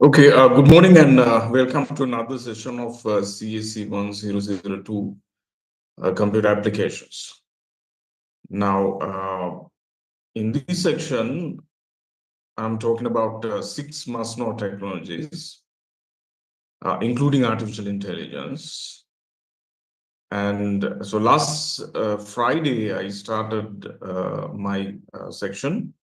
Okay, good morning and welcome to another session of CSC 1002 Computer Applications. Now, in this section, I'm talking about six must-know technologies, including artificial intelligence. And so last Friday, I started my section.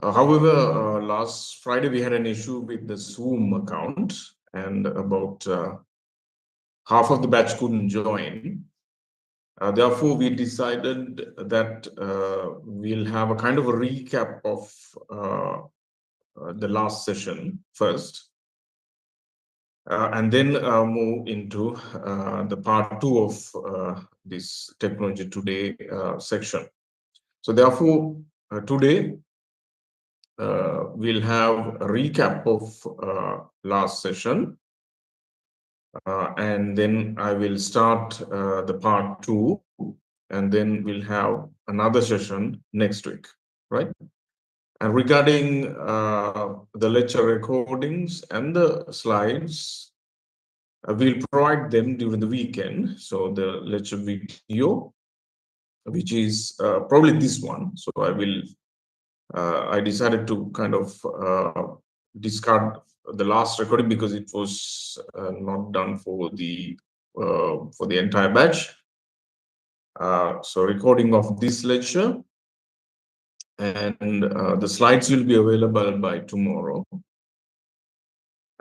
However, last Friday, we had an issue with the Zoom account, and about half of the batch couldn't join. Therefore, we decided that we'll have a kind of a recap of the last session first, and then move into the part two of this Technology Today section. So therefore, today we'll have a recap of last session, and then I will start the part two, and then we'll have another session next week, right? And regarding the lecture recordings and the slides, we'll provide them during the weekend. So the lecture video, which is probably this one. So I decided to kind of discard the last recording because it was not done for the entire batch. So recording of this lecture and the slides will be available by tomorrow.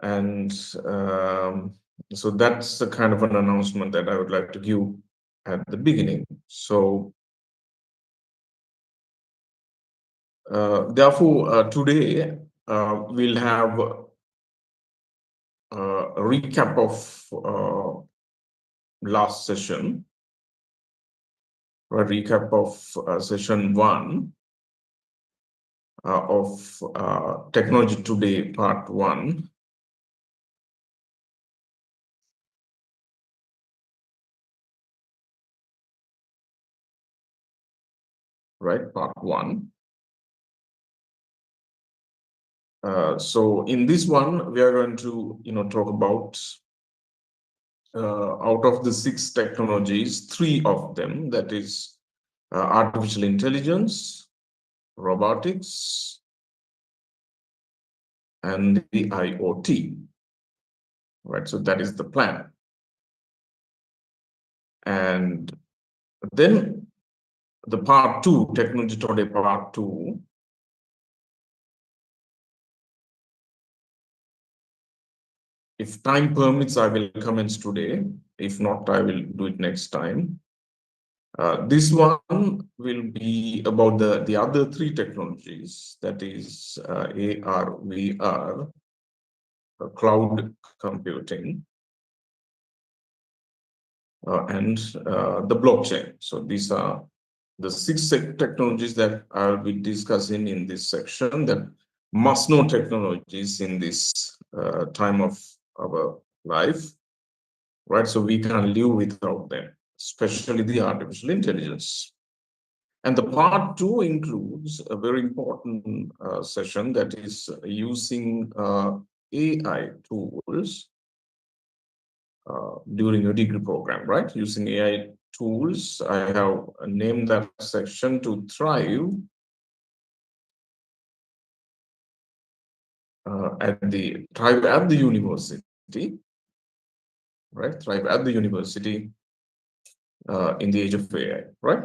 And so that's the kind of an announcement that I would like to give at the beginning. So therefore, today we'll have a recap of last session, a recap of session one of Technology Today part one. Right, part one. So in this one, we are going to talk about out of the six technologies, three of them, that is artificial intelligence, robotics, and the IoT. Right, so that is the plan. And then the part two, Technology Today part two, if time permits, I will commence today. If not, I will do it next time. This one will be about the other three technologies, that is AR, VR, cloud computing, and the blockchain. So these are the six technologies that I'll be discussing in this section, that must-know technologies in this time of our life, right? So we can't live without them, especially the artificial intelligence. And the part two includes a very important session, that is using AI tools during a degree program, right? Using AI tools. I have named that section to Thrive at the university, right? Thrive at the university in the age of AI, right?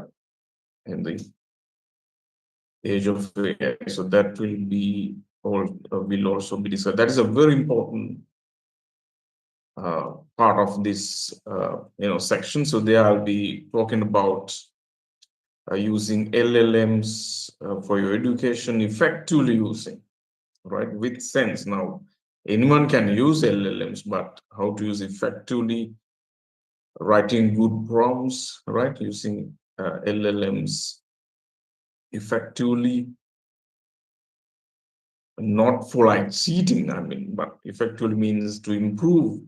In the age of AI. So that will also be discussed. That is a very important part of this section. So there I'll be talking about using LLMs for your education, effectively using, right, with sense. Now, anyone can use LLMs, but how to use effectively, writing good prompts, right, using LLMs effectively, not for like cheating, I mean, but effectively means to improve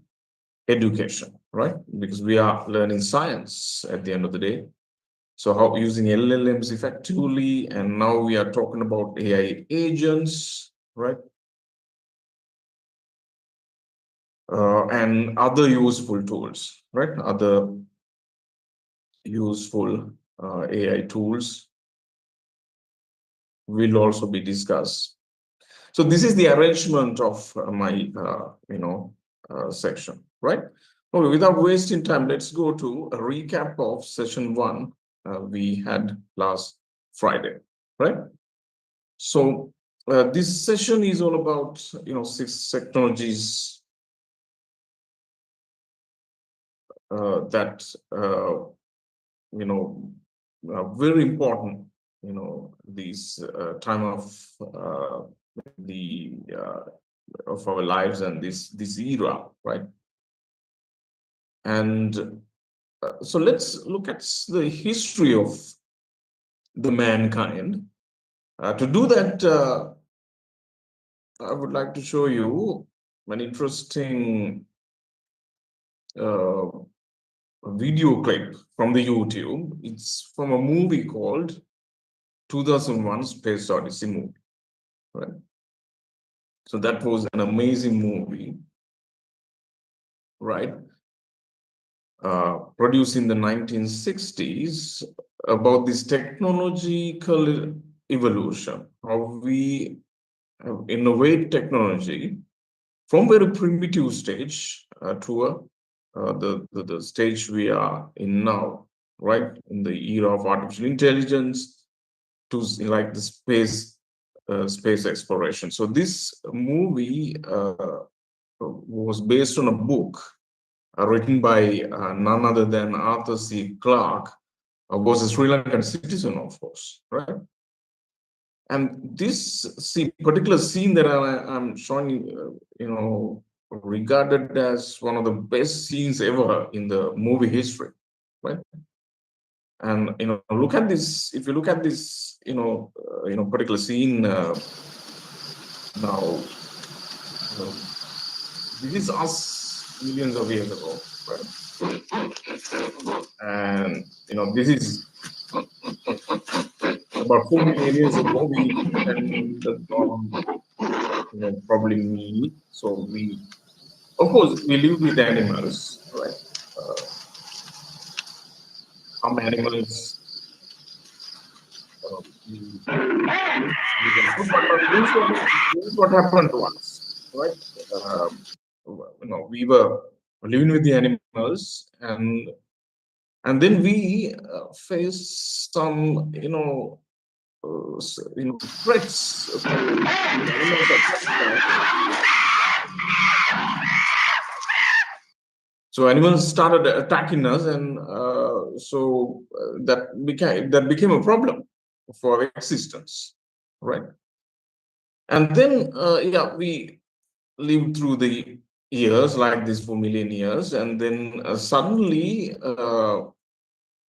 education, right? Because we are learning science at the end of the day. So how using LLMs effectively, and now we are talking about AI agents, right? and other useful tools, right? Other useful AI tools will also be discussed. So this is the arrangement of my, section, right? Okay, without wasting time, let's go to a recap of session one we had last Friday, right? So this session is all about, six technologies that, very important, these time uh, of our lives and this era, right? And so let's look at the history of the mankind. To do that, I would like to show you an interesting uh, video clip from the YouTube. It's from a movie called 2001 Space Odyssey movie, right? So that was an amazing movie, right? Produced in the 1960s about this technological evolution, how we innovate technology from very primitive stage to the stage we are in now, right? In the era of artificial intelligence to like the space exploration. So this movie was based on a book written by none other than Arthur C. Clarke, was a Sri Lankan citizen, of course, right? And this particular scene that I'm showing you, regarded as one of the best scenes ever in the movie history, right? And look at this. If you look at this, particular scene now, this is us millions of years ago, right? And this is about 4 million years ago. We depended on probably meat. So we, of course, we live with animals, right? Some animals we food, but this is what happened to us, right? We were living with the animals, and then we faced some, threats. So animals started attacking us, and so that became a problem for our existence, right? And then, we lived through the years like this for million years, and then suddenly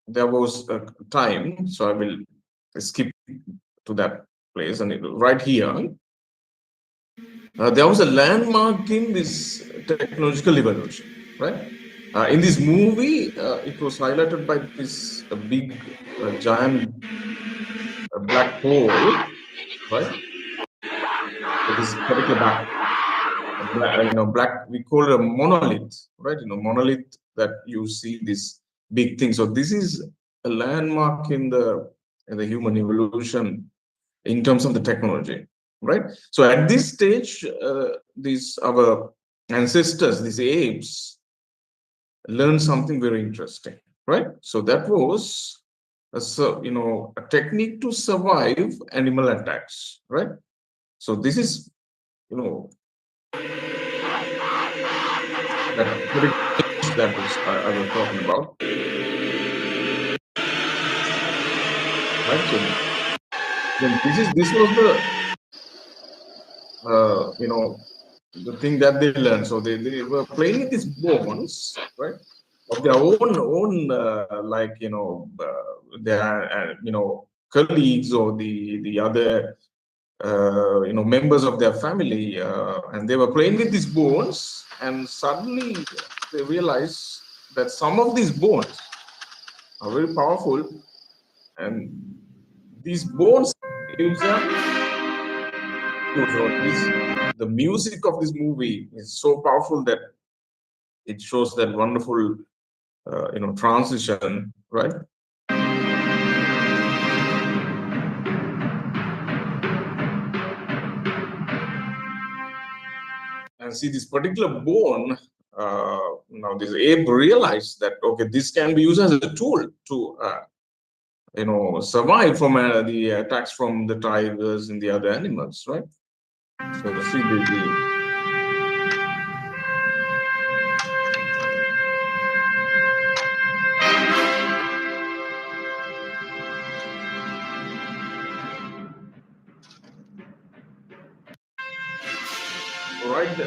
there was a time. So I will skip to that place, and right here, there was a landmark in this technological evolution, right? In this movie, it was highlighted by this big, giant black hole, right? So this particular black, we call it a monolith, right? Monolith that you see this big thing. So this is a landmark in the human evolution in terms of the technology, right? So at this stage, these our ancestors, these apes, learned something very interesting, right? So that was a technique to survive animal attacks, right? So this is you know that was I was talking about, right? So then this was the thing that they learned. So they were playing with these bones, right? Of their own their colleagues or the other members of their family, and they were playing with these bones, and suddenly they realized that some of these bones are very powerful, and these bones gives the music of this movie is so powerful that it shows that wonderful, transition, right? And see this particular bone, now this ape realized that, okay, this can be used as a tool to, survive from the attacks from the tigers and the other animals, right? So see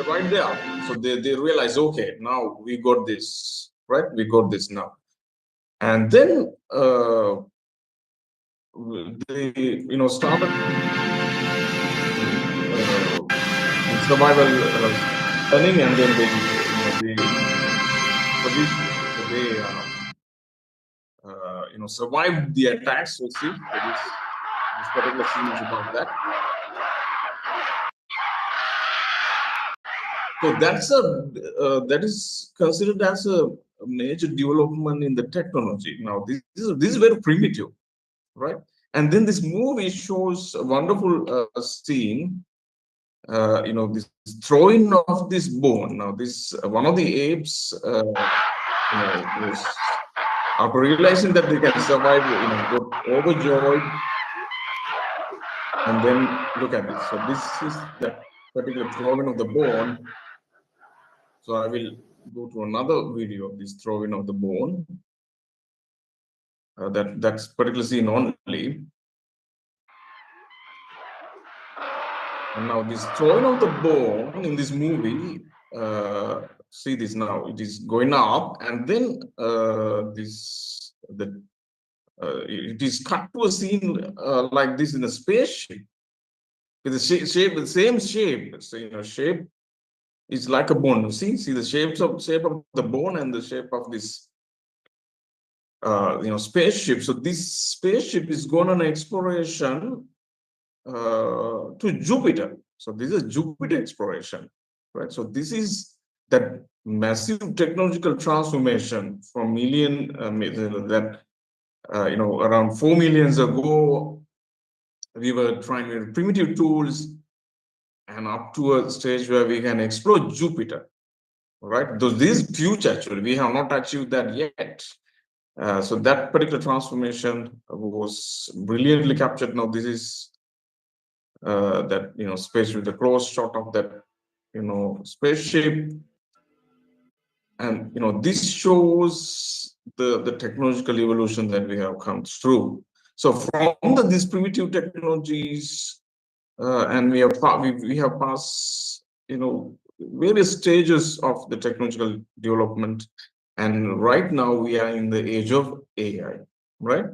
right there. So they realize, okay, now we got this, right? We got this now. And then they, started survival learning, and then they survived the attacks. So see, this particular scene is about that. So that is considered as a major development in the technology. Now this is very primitive, right? And then this movie shows a wonderful scene. This throwing of this bone. Now this one of the apes, after realizing that they can survive, got overjoyed. And then look at this. So this is that particular throwing of the bone. So I will go to another video of this throwing of the bone. That's particular scene only. And now this throwing of the bone in this movie, see this now, it is going up, and then it is cut to a scene like this in a spaceship with the the same shape. So shape is shape of the bone and the shape of this spaceship. So this spaceship is going on exploration to Jupiter. So this is Jupiter exploration, right? So this is that massive technological transformation from around 4 million ago, we were trying with primitive tools, and up to a stage where we can explore Jupiter, right? Though this is future, actually, we have not achieved that yet. So that particular transformation was brilliantly captured. Now this is that space with the close shot of that spaceship, and this shows the technological evolution that we have come through. So from these primitive technologies, and we have passed various stages of the technological development, and right now we are in the age of AI, right?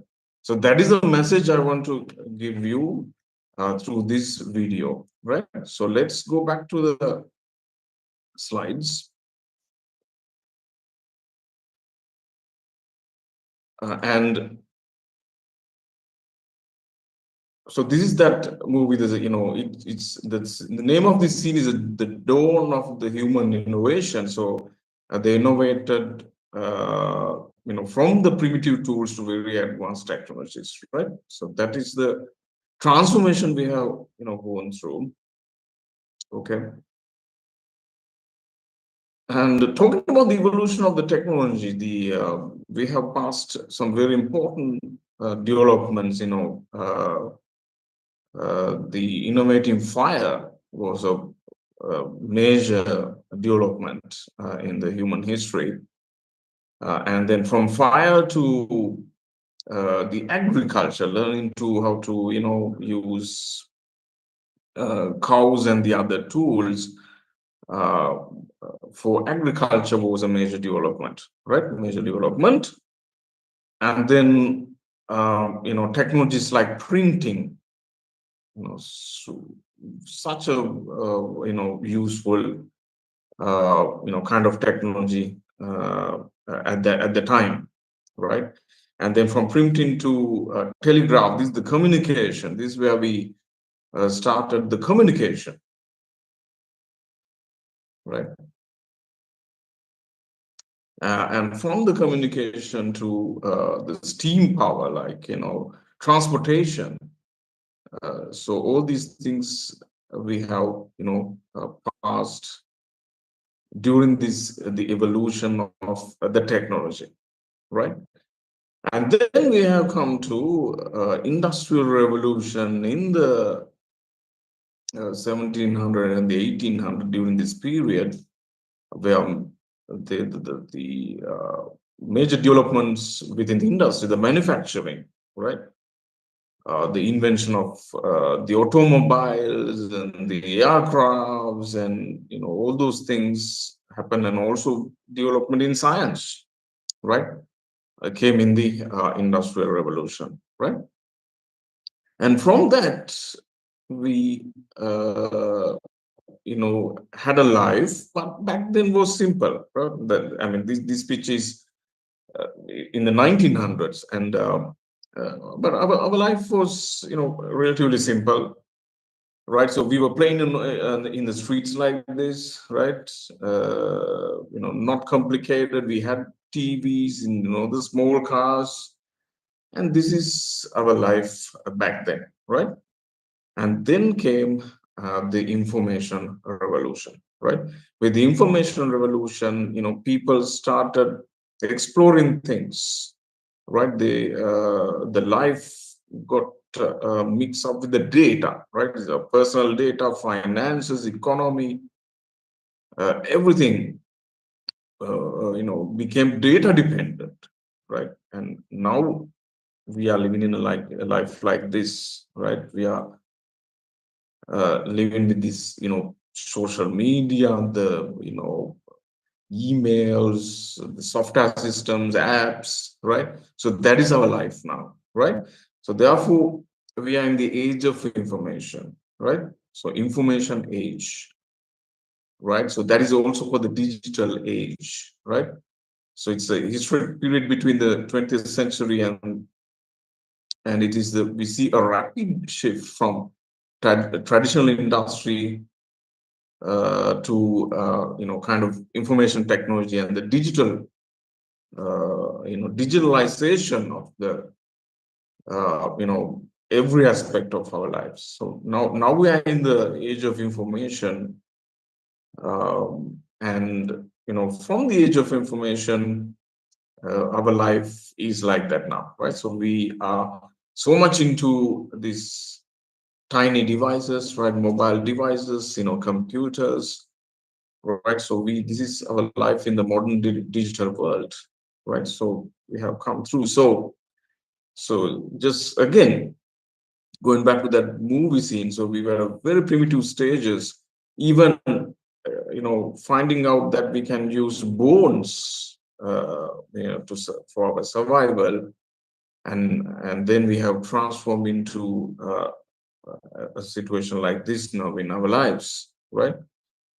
So that is the message I want to give you through this video, right? So let's go back to the slides. And so this is that movie. There's that's the name of this scene is the dawn of the human innovation. So they innovated, from the primitive tools to very advanced technologies, right? So that is the transformation we have, gone through. Okay. And talking about the evolution of the technology, we have passed some very important developments. The innovating fire was a major development in the human history. And then from fire to the agriculture, learning to how to use cows and the other tools for agriculture was a major development, right? Major development. And then technologies like printing, such a useful kind of technology at the time, right? And then from printing to telegraph, this is the communication. This is where we started the communication, right? And from the communication to the steam power, like, transportation. So all these things we have, passed during this the evolution of the technology, right? And then we have come to industrial revolution in the 1700 and the 1800. During this period, where the major developments within the industry, the manufacturing, right? The invention of the automobiles and the aircrafts, and all those things happened, and also development in science, right? Came in the industrial revolution, right? And from that, we had a life, but back then was simple, right? I mean, this pitch is in the 1900s, and but our life was, relatively simple, right? So we were playing in the streets like this, right? Not complicated. We had TVs and, the small cars, and this is our life back then, right? And then came the information revolution, right? With the information revolution, people started exploring things, right? The life got mixed up with the data, right? The personal data, finances, economy, everything, became data dependent, right? And now we are living in a life like this, right? We are living with this, social media, the, emails, the software systems, apps, right? So that is our life now, right? So therefore, we are in the age of information, right? So information age, right? So that is also for the digital age, right? So it's a historic period between the 20th century and it is the we see a rapid shift from traditional industry to kind of information technology and the digital digitalization of the every aspect of our lives. So now we are in the age of information, and from the age of information, our life is like that now, right? So we are so much into these tiny devices, right? Mobile devices, computers, right? So we this is our life in the modern digital world, right? So we have come through. So just again going back to that movie scene. So we were at very primitive stages, even finding out that we can use bones, for our survival, and then we have transformed into a situation like this now in our lives, right?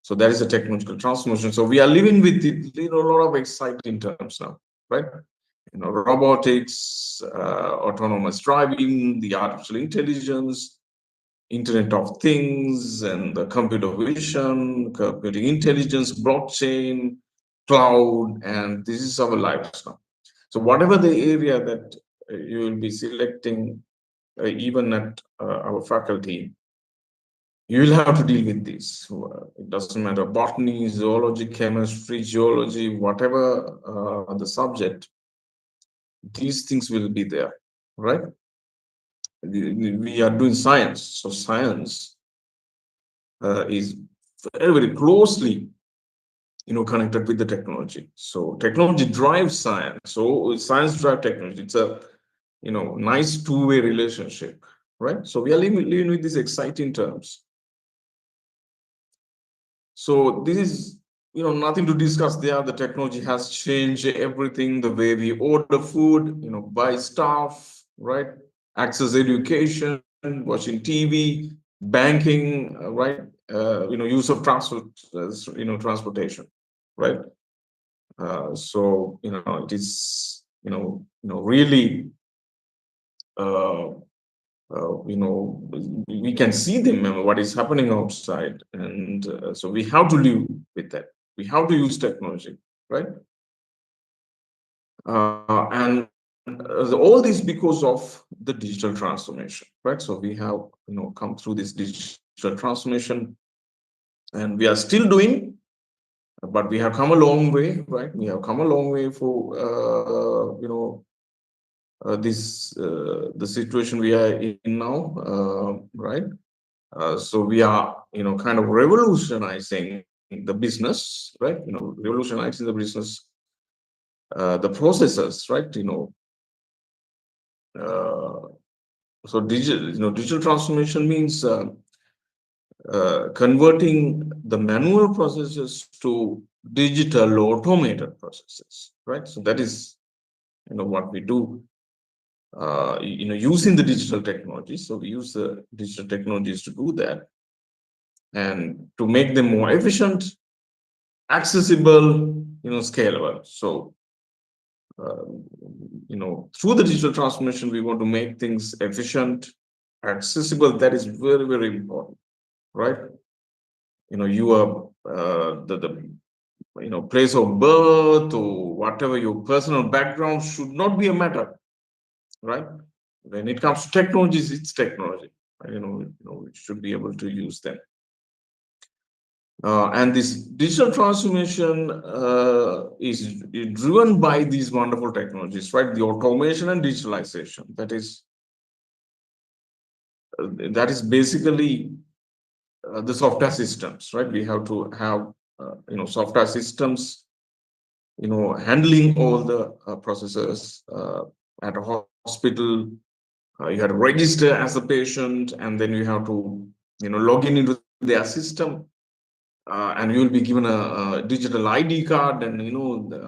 So that is a technological transformation. So we are living with it, a lot of exciting terms now, right? Robotics, autonomous driving, the artificial intelligence, Internet of Things, and the computer vision, computing intelligence, blockchain, cloud, and this is our lives now. So whatever the area that you will be selecting, even at our faculty, you will have to deal with this. So, it doesn't matter botany, zoology, chemistry, geology, whatever the subject, these things will be there, right? We are doing science, so science is very, very closely, connected with the technology. So technology drives science. So science drives technology. It's a, nice two-way relationship, right? So we are living with these exciting terms. So this is, nothing to discuss there. The technology has changed everything, the way we order food, buy stuff, right? Access education, watching TV, banking, right? Use of transport, transportation, right? So, it is, really, uh, we can see them, what is happening outside, and so we have to live with that. We have to use technology, right? And all this because of the digital transformation, right? So we have, come through this digital transformation, and we are still doing, but we have come a long way, right? We have come a long way for, this the situation we are in now, right? So we are, kind of revolutionizing the business, right? Revolutionizing the business, the processes, right? Uh, so digital transformation means converting the manual processes to digital automated processes, right? So that is, what we do, using the digital technologies. So we use the digital technologies to do that and to make them more efficient, accessible, scalable. So, through the digital transformation, we want to make things efficient, accessible. That is very, very important, right? Your place of birth or whatever your personal background should not be a matter, right? When it comes to technologies, it's technology. We should be able to use them. And this digital transformation is driven by these wonderful technologies, right? The automation and digitalization. That is basically the software systems, right? We have to have software systems, handling all the processes at a hospital. You have to register as a patient, and then you have to log in into their system, and you will be given a digital ID card, and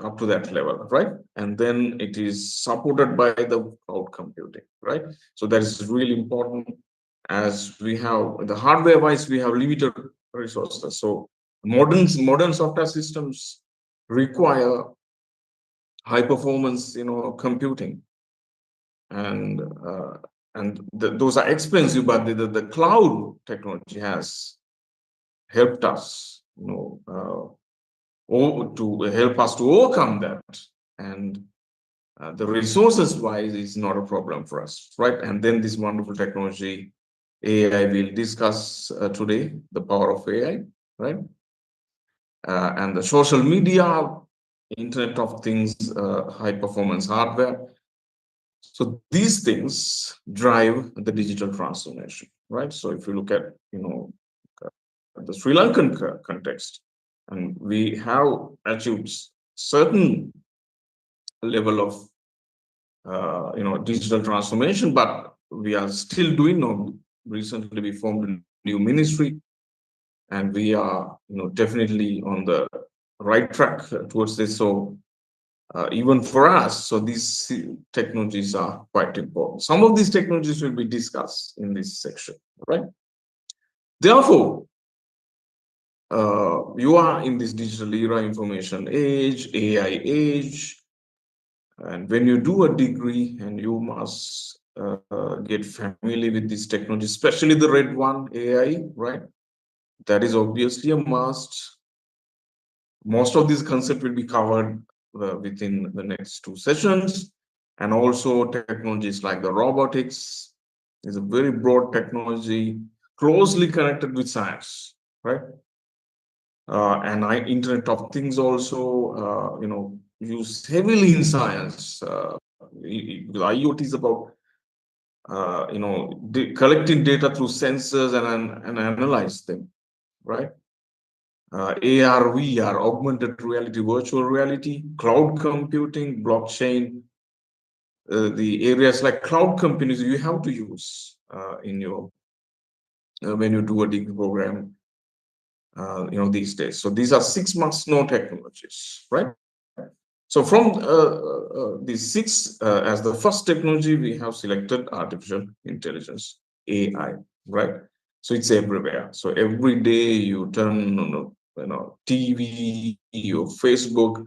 up to that level, right? And then it is supported by the cloud computing, right? So that is really important, as we have the hardware wise, we have limited resources. So modern software systems require high performance, computing, and those are expensive, but the cloud technology has helped us, to help us to overcome that. And the resources wise is not a problem for us, right? And then this wonderful technology, AI, we'll discuss today, the power of AI, right? And the social media, Internet of Things, high performance hardware. So these things drive the digital transformation, right? So if you look at, the Sri Lankan context, and we have achieved certain level of, digital transformation, but we are still doing. Recently, we formed a new ministry, and we are, definitely on the right track towards this. So even for us, so these technologies are quite important. Some of these technologies will be discussed in this section, right? Therefore, you are in this digital era, information age, AI age, and when you do a degree, and you must get familiar with this technology, especially the red one, AI, right? That is obviously a must. Most of these concepts will be covered within the next two sessions. And also technologies like the robotics is a very broad technology, closely connected with science, right? And Internet of Things also, used heavily in science. IoT is about, collecting data through sensors and analyze them, right? AR, VR, augmented reality, virtual reality, cloud computing, blockchain, the areas like cloud companies you have to use in your when you do a degree program, these days. So these are 6 months no technologies, right? So from these six, as the first technology, we have selected artificial intelligence, AI, right? So it's everywhere. So every day you turn on, TV, your Facebook,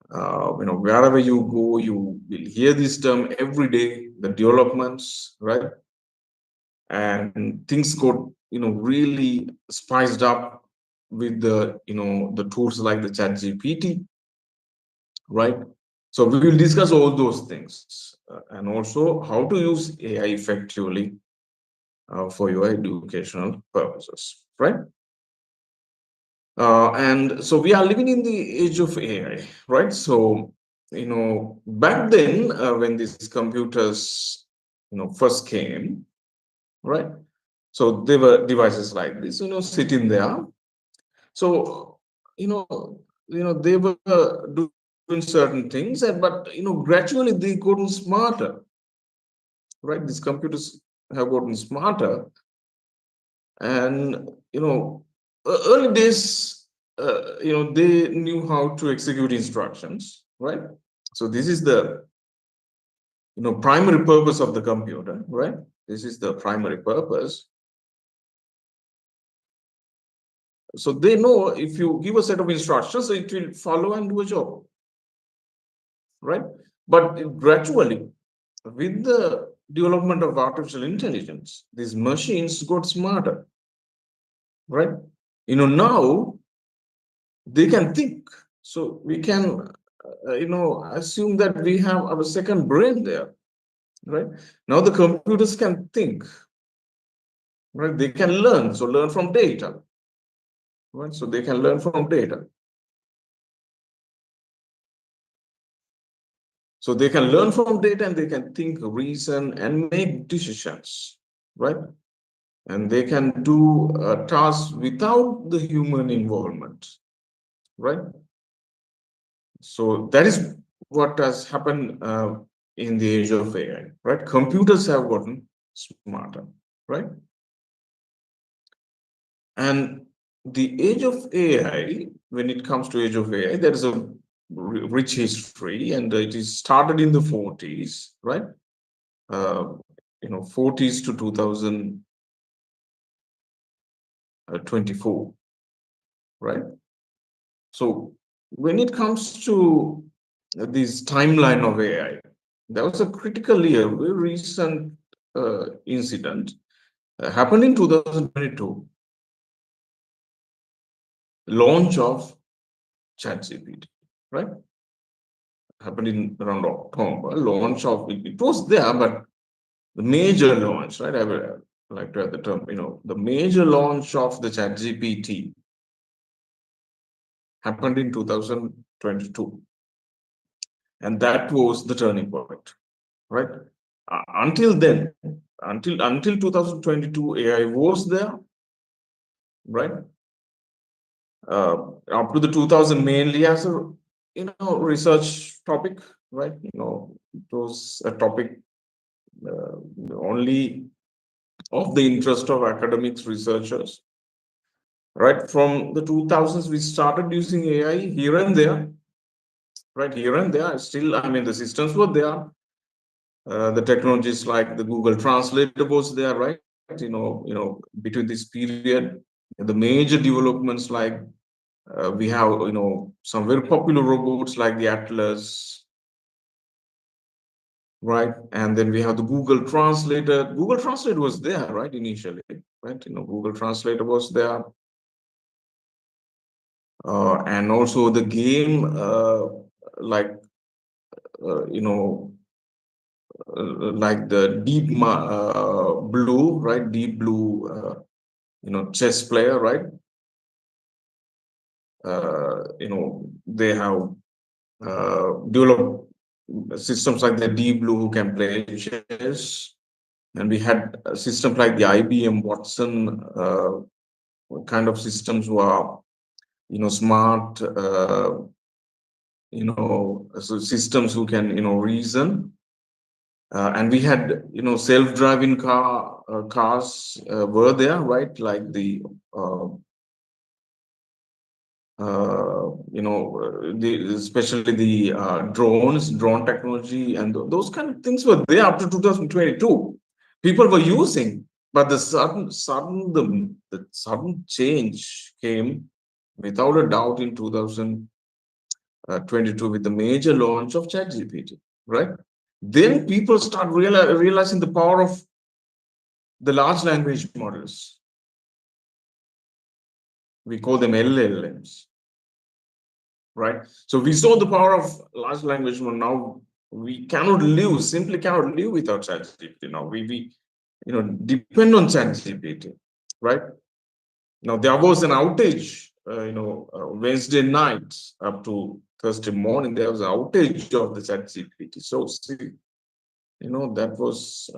wherever you go, you will hear this term every day. The developments, right? And things got, really spiced up with the, the tools like the Chat GPT, right? So we will discuss all those things and also how to use AI effectively for your educational purposes, right? And so we are living in the age of AI, right? So, back then when these computers, first came, right? So there were devices like this, sitting there. So, they were doing certain things, but gradually they gotten smarter, right? These computers have gotten smarter, and early days, they knew how to execute instructions, right? So this is the primary purpose of the computer, right? This is the primary purpose. So they know if you give a set of instructions, it will follow and do a job, right? But gradually, with the development of artificial intelligence, these machines got smarter, right? Now they can think. So we can, assume that we have our second brain there, right? Now the computers can think, right? They can learn. So learn from data, right? So they can learn from data. So they can learn from data and they can think, reason, and make decisions, right? And they can do tasks without the human involvement, right? So that is what has happened in the age of AI, right? Computers have gotten smarter, right? And the age of AI, when it comes to age of AI, there is a rich history, and it is started in the 40s, right? 40s to 2024, right? So when it comes to this timeline of AI, there was a critical year, very recent incident happened in 2022, launch of ChatGPT, right? Happened in around October, launch of it was there, but the major launch, right? I would like to add the term, the major launch of the ChatGPT happened in 2022. And that was the turning point, right? Until then, until 2022, AI was there, right? Up to the 2000, mainly as a research topic, right? It was a topic only of the interest of academics, researchers, right? From the 2000s, we started using AI here and there, right? Here and there. Still, I mean, the systems were there. The technologies like the Google Translator was there, right? Between this period, the major developments like we have, some very popular robots like the Atlas, right? And then we have the Google Translator. Google Translator was there, right, initially, right? Google Translator was there. And also the game, like, like the Deep Blue, right? Deep Blue, chess player, right? They have developed systems like the Deep Blue who can play chess. And we had systems like the IBM Watson kind of systems were, smart, so systems who can, reason. And we had, self-driving cars were there, right? Like the especially the drone technology, and those kind of things were there up to 2022. People were using, but the sudden change came without a doubt in 2022 with the major launch of ChatGPT, right? Then people start realizing the power of the large language models. We call them LLMs. right? So we saw the power of large language model. Now we cannot live, simply cannot live without ChatGPT. Now we depend on ChatGPT, right? Now there was an outage, Wednesday night up to Thursday morning. There was an outage of the ChatGPT. So see, that was